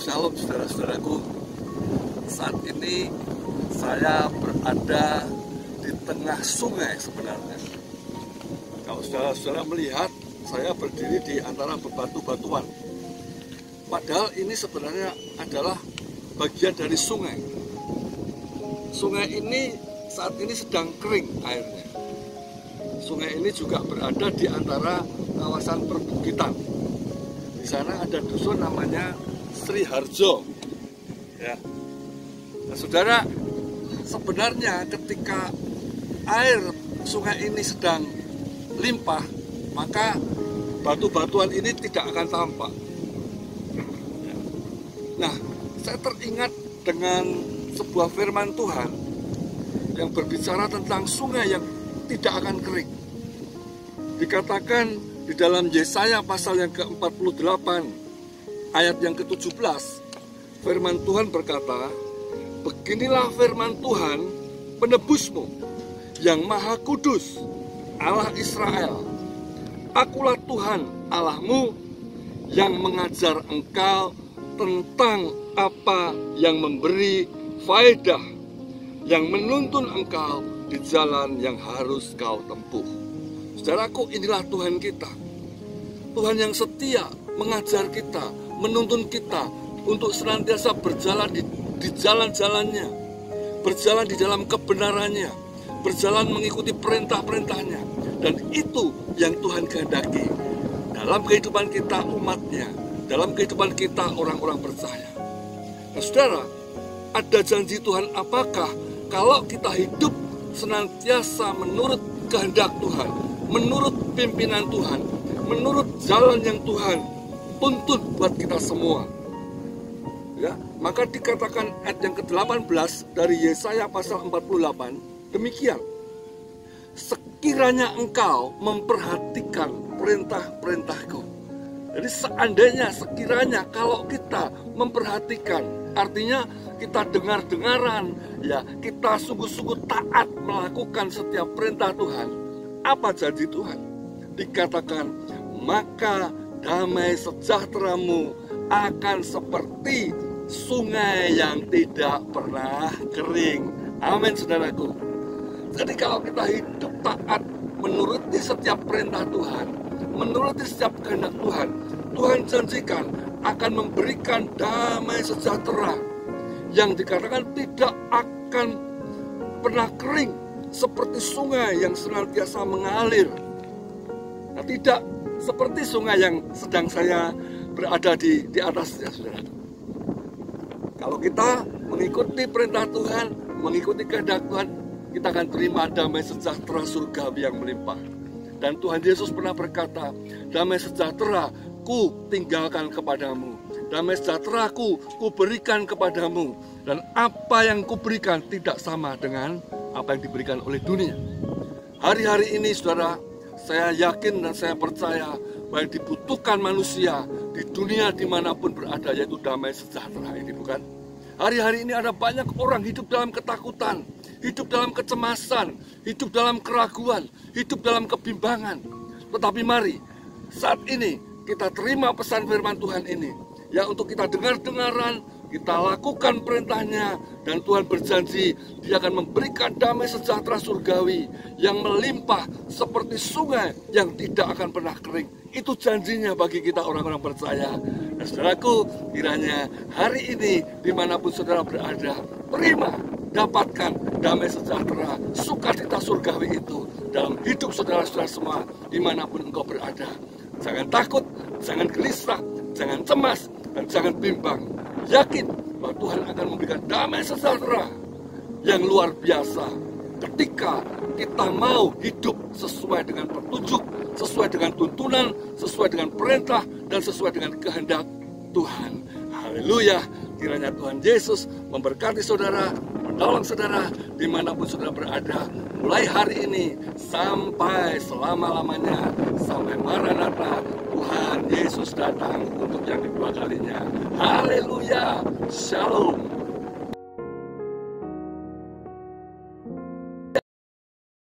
Shalom saudara-saudaraku. Saat ini saya berada di tengah sungai sebenarnya. Kalau saudara-saudara melihat, saya berdiri di antara bebatu-batuan. Padahal ini sebenarnya adalah bagian dari sungai. Sungai ini saat ini sedang kering airnya. Sungai ini juga berada di antara kawasan perbukitan. Di sana ada dusun namanya Sri Harjo. Ya. Nah, saudara, sebenarnya ketika air sungai ini sedang limpah, maka batu-batuan ini tidak akan tampak. Ya. Nah, saya teringat dengan sebuah firman Tuhan yang berbicara tentang sungai yang tidak akan kering. Dikatakan di dalam Yesaya pasal yang ke-48 ayat yang ke-17, firman Tuhan berkata, "Beginilah firman Tuhan penebusmu yang maha kudus, Allah Israel. Akulah Tuhan Allahmu yang mengajar engkau tentang apa yang memberi faedah, yang menuntun engkau di jalan yang harus kau tempuh." Saudaraku, inilah Tuhan kita. Tuhan yang setia mengajar kita, menuntun kita untuk senantiasa berjalan di jalan-jalannya, berjalan di dalam kebenarannya, berjalan mengikuti perintah-perintahnya. Dan itu yang Tuhan kehendaki dalam kehidupan kita umatnya, dalam kehidupan kita orang-orang percaya. Nah, saudara, ada janji Tuhan apakah kalau kita hidup senantiasa menurut kehendak Tuhan, menurut pimpinan Tuhan, menurut jalan yang Tuhan tuntun buat kita semua. Ya, maka dikatakan ayat yang ke-18 dari Yesaya pasal 48, demikian. Sekiranya engkau memperhatikan perintah-perintahku. Jadi seandainya, sekiranya kalau kita memperhatikan, artinya kita dengar-dengaran, ya, kita sungguh-sungguh taat melakukan setiap perintah Tuhan. Apa janji Tuhan? Dikatakan, maka damai sejahteramu akan seperti sungai yang tidak pernah kering. Amin, saudaraku. Jadi kalau kita hidup taat menuruti setiap perintah Tuhan, menuruti setiap kehendak Tuhan, Tuhan janjikan akan memberikan damai sejahtera yang dikatakan tidak akan pernah kering, seperti sungai yang senantiasa mengalir. Nah, tidak seperti sungai yang sedang saya berada di atasnya, saudara. Kalau kita mengikuti perintah Tuhan, mengikuti kehendak Tuhan, kita akan terima damai sejahtera surgawi yang melimpah. Dan Tuhan Yesus pernah berkata, damai sejahtera ku tinggalkan kepadamu, damai sejahtera ku berikan kepadamu, dan apa yang ku berikan tidak sama dengan apa yang diberikan oleh dunia. Hari-hari ini, saudara, saya yakin dan saya percaya bahwa yang dibutuhkan manusia di dunia dimanapun berada, yaitu damai sejahtera ini, bukan? Hari-hari ini ada banyak orang hidup dalam ketakutan, hidup dalam kecemasan, hidup dalam keraguan, hidup dalam kebimbangan. Tetapi mari, saat ini kita terima pesan firman Tuhan ini, ya, untuk kita dengar-dengaran, kita lakukan perintahnya, dan Tuhan berjanji Dia akan memberikan damai sejahtera surgawi yang melimpah seperti sungai yang tidak akan pernah kering. Itu janjinya bagi kita orang-orang percaya. Dan saudaraku, kiranya hari ini dimanapun saudara berada, terima, dapatkan damai sejahtera, sukacita surgawi itu dalam hidup saudara-saudara semua dimanapun engkau berada. Jangan takut, jangan gelisah, jangan cemas, dan jangan bimbang. Yakin bahwa Tuhan akan memberikan damai sejahtera yang luar biasa ketika kita mau hidup sesuai dengan petunjuk, sesuai dengan tuntunan, sesuai dengan perintah, dan sesuai dengan kehendak Tuhan. Haleluya. Kiranya Tuhan Yesus memberkati saudara, menolong saudara dimanapun saudara berada, mulai hari ini sampai selama-lamanya, sampai Maranatha, Tuhan Yesus datang untuk yang kedua kalinya. Haleluya. Shalom.